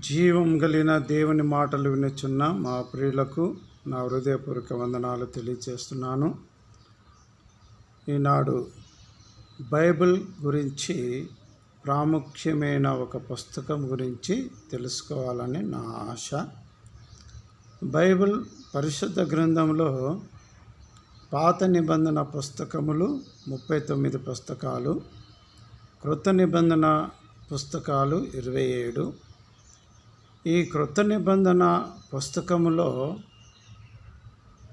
జీవం కలిగిన దేవుని మాటలు వినుచున్న మా ప్రియులకు నా హృదయపూర్వక వందనాలు తెలియజేస్తున్నాను. ఈనాడు బైబిల్ గురించి ప్రాముఖ్యమైన ఒక పుస్తకం గురించి తెలుసుకోవాలని నా ఆశ. బైబిల్ పరిశుద్ధ గ్రంథంలో పాత నిబంధన పుస్తకములు 39 పుస్తకాలు, క్రొత్త నిబంధన పుస్తకాలు 27. ఈ క్రొత్త నిబంధన పుస్తకములో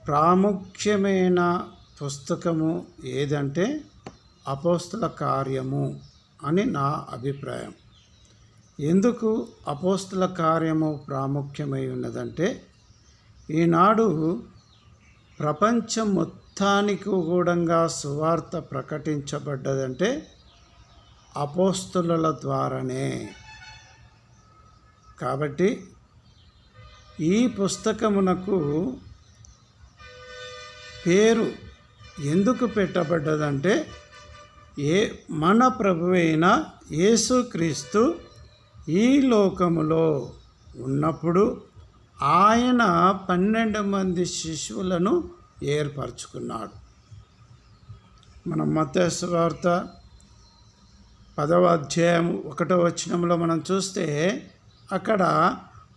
ప్రాముఖ్యమైన పుస్తకము ఏదంటే అపోస్తల కార్యము అని నా అభిప్రాయం. ఎందుకు అపోస్తల కార్యము ప్రాముఖ్యమై ఉన్నదంటే, ఈనాడు ప్రపంచం మొత్తానికి కూడా సువార్త ప్రకటించబడ్డదంటే అపోస్తలుల ద్వారానే. కాబట్టి ఈ పుస్తకమునకు పేరు ఎందుకు పెట్టబడ్డదంటే, మన ప్రభువైన యేసుక్రీస్తు ఈ లోకములో ఉన్నప్పుడు ఆయన 12 మంది శిష్యులను ఏర్పరచుకున్నాడు. మనం మత్తయి సువార్త 10వ అధ్యాయం 1వ వచనంలో మనం చూస్తే అక్కడ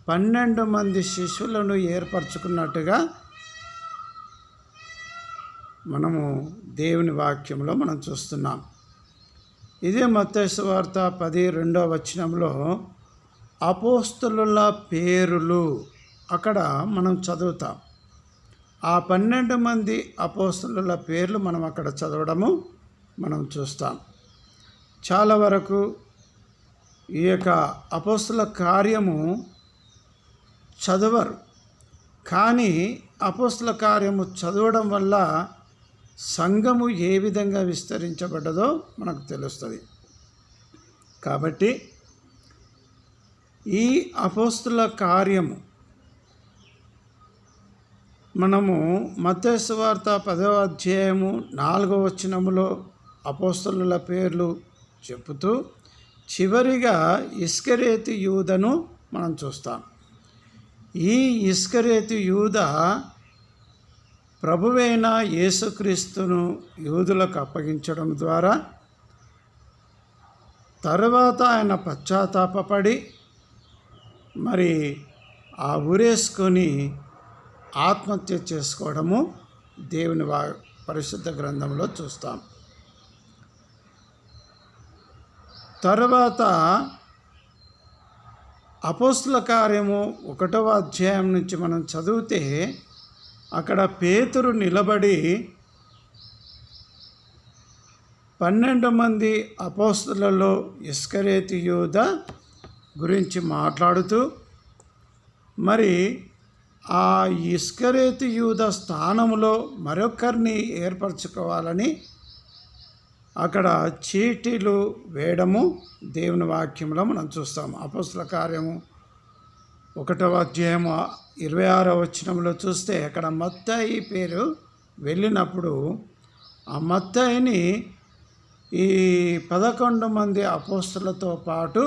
12 మంది శిష్యులను ఏర్పరచుకున్నట్టుగా మనము దేవుని వాక్యంలో మనం చూస్తున్నాం. ఇదే మత్తయి సువార్త 10:2వ వచనంలో అపోస్తలుల పేరులు అక్కడ మనం చదువుతాం. ఆ 12 మంది అపోస్తలుల పేర్లు మనం అక్కడ చదవడము మనం చూస్తాం. చాలా వరకు ఈ యొక్క అపోస్తల కార్యము చదవరు, కానీ అపోస్తల కార్యము చదవడం వల్ల సంఘము ఏ విధంగా విస్తరించబడ్డదో మనకు తెలుస్తుంది. కాబట్టి ఈ అపోస్తల కార్యము మనము మత్తయి సువార్త 10వ అధ్యాయము 4వ వచనములో అపోస్తలుల పేర్లు చెబుతూ చివరిగా ఇస్కరేతు యూదను మనం చూస్తాం. ఈ ఇస్కరేతు యూద ప్రభువైన యేసుక్రీస్తును యూదులకు అప్పగించడం ద్వారా తర్వాత ఆయన పశ్చాత్తాపపడి మరి ఆ ఊరేసుకొని ఆత్మహత్య చేసుకోవడము దేవుని పరిశుద్ధ గ్రంథంలో చూస్తాం. తర్వాత అపోస్తల కార్యము 1వ అధ్యాయం నుంచి మనం చదివితే అక్కడ పేతురు నిలబడి 12 మంది అపోస్తలులలో ఇస్కరేతు యూదా గురించి మాట్లాడుతూ మరి ఆ ఇస్కరేతు యూదా స్థానంలో మరొకరిని ఏర్పరచుకోవాలని అక్కడ చీటీలు వేయడము దేవుని వాక్యంలో మనం చూస్తాము. అపోస్తల కార్యము 1వ అధ్యాయము 26వ వచనంలో చూస్తే అక్కడ మత్తయి పేరు వెళ్ళినప్పుడు ఆ మత్తయిని ఈ 11 మంది అపోస్తలతో పాటు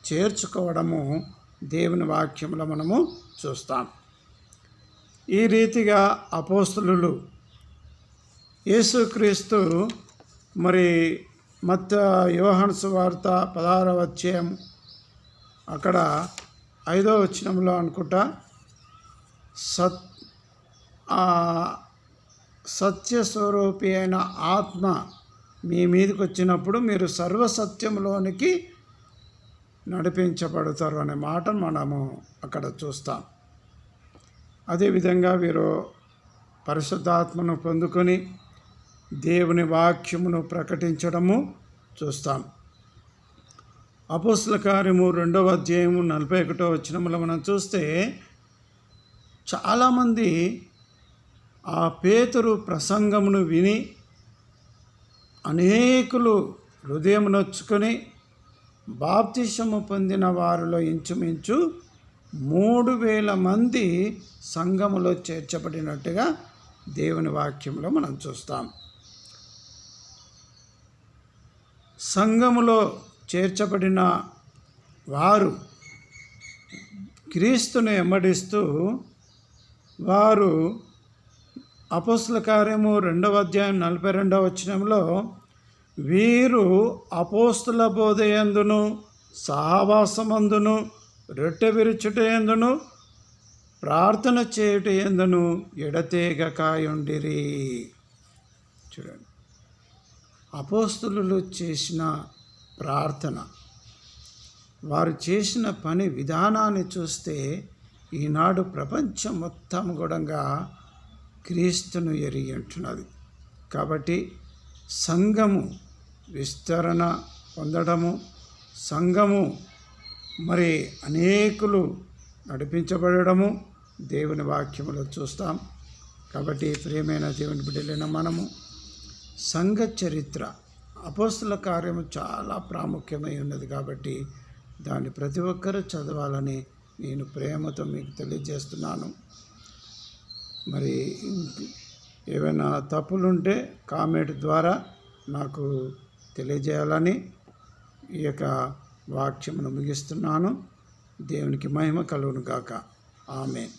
చేర్చుకోవడము దేవుని వాక్యంలో మనము చూస్తాం. ఈ రీతిగా అపోస్తలులు యేసుక్రీస్తు మరి యోహాను సువార్త 16వ అధ్యాయం అక్కడ 5వ వచనంలో అనుకుంటా సత్యస్వరూపి అయిన ఆత్మ మీ మీదకి వచ్చినప్పుడు మీరు సర్వసత్యంలోనికి నడిపించబడతారు అనే మాటను మనము అక్కడ చూస్తాం. అదేవిధంగా వీరు పరిశుద్ధాత్మను పొందుకొని దేవుని వాక్యమును ప్రకటించడము చూస్తాం. అపోస్తల కార్యము 2వ అధ్యాయము 41వ వచనంలో మనం చూస్తే చాలామంది ఆ పేతురు ప్రసంగమును విని అనేకులు హృదయం నొచ్చుకొని బాప్తిసము పొందిన వారిలో ఇంచుమించు 3000 మంది సంఘములో చేర్చబడినట్టుగా దేవుని వాక్యంలో మనం చూస్తాం. సంఘములో చేర్చబడిన వారు క్రీస్తును వెంబడిస్తూ వారు అపోస్తల కార్యము 2వ అధ్యాయం 42వ వచనంలో వీరు అపోస్తల బోధయందును సహవాసమందును రొట్టె విరుచుట యందును ప్రార్థన చేయుట యందును ఎడతెగకయుండిరి. చూడండి, అపోస్తలులు చేసిన ప్రార్థన, వారు చేసిన పని విధానాన్ని చూస్తే ఈనాడు ప్రపంచం మొత్తం కూడా క్రీస్తును ఎరిగి ఉంటున్నది. కాబట్టి సంఘము విస్తరణ పొందడము, సంఘము మరి అనేకులు నడిపించబడము దేవుని వాక్యములో చూస్తాం. కాబట్టి ప్రియమైన దేవుని బిడ్డలైన మనము సంఘ చరిత్ర, అపోస్తల కార్యము చాలా ప్రాముఖ్యమై ఉన్నది. కాబట్టి దాన్ని ప్రతి ఒక్కరూ చదవాలని నేను ప్రేమతో మీకు తెలియజేస్తున్నాను. మరి ఏమైనా తప్పులుంటే కామెంట్ ద్వారా నాకు తెలియజేయాలని ఈ యొక్క వాక్యమును ముగిస్తున్నాను. దేవునికి మహిమ కలుగును గాక. ఆమేన్.